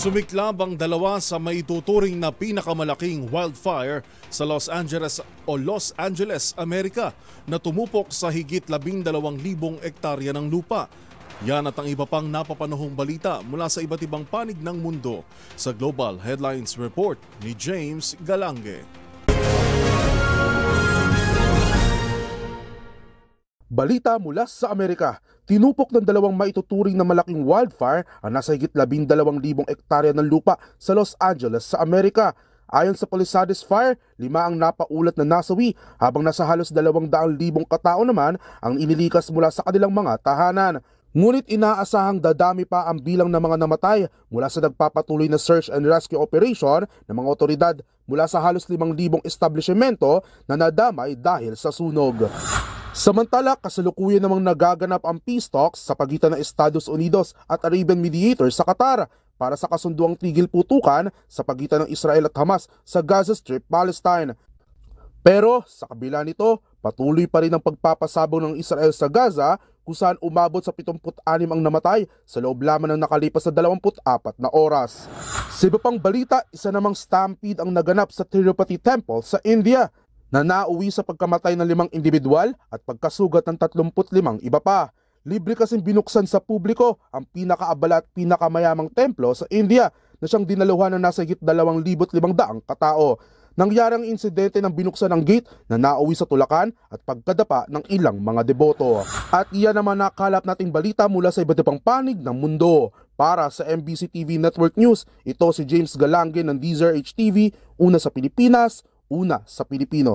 Sumiklab ang dalawa sa maituturing na pinakamalaking wildfire sa Los Angeles, Amerika na tumupok sa higit 12,000 ektarya ng lupa. Yan at ang iba pang napapanahong balita mula sa iba't ibang panig ng mundo sa Global Headlines Report ni James Galange. Balita mula sa Amerika, tinupok ng dalawang maituturing na malaking wildfire ang nasa higit 12,000 ektarya ng lupa sa Los Angeles sa Amerika. Ayon sa Palisades Fire, 5 ang napaulat na nasawi habang nasa halos 200,000 katao naman ang inilikas mula sa kanilang mga tahanan. Ngunit inaasahang dadami pa ang bilang ng mga namatay mula sa nagpapatuloy na search and rescue operation ng mga otoridad mula sa halos 5,000 establishmento na nadamay dahil sa sunog. Samantala, kasalukuyan namang nagaganap ang peace talks sa pagitan ng Estados Unidos at Arabian mediators sa Qatar para sa kasunduang tigil putukan sa pagitan ng Israel at Hamas sa Gaza Strip, Palestine. Pero sa kabila nito, patuloy pa rin ang pagpapasabog ng Israel sa Gaza kung saan umabot sa 76 ang namatay sa loob lamang ng nakalipas na 24 na oras. Sa iba pang balita, isa namang stampede ang naganap sa Tirupati Temple sa India na nauwi sa pagkamatay ng 5 individual at pagkasugat ng 35 iba pa. Libre kasing binuksan sa publiko ang pinakaabala at pinakamayamang templo sa India na siyang dinaluhan ng nasa higit 2,500 katao. Nangyari ang insidente ng binuksan ng gate na nauwi sa tulakan at pagkadapa ng ilang mga deboto. At iyan naman nakalap nating balita mula sa iba't ibang panig ng mundo. Para sa MBC TV Network News, ito si James Galange ng DZRH TV, una sa Pilipinas, una sa Pilipino.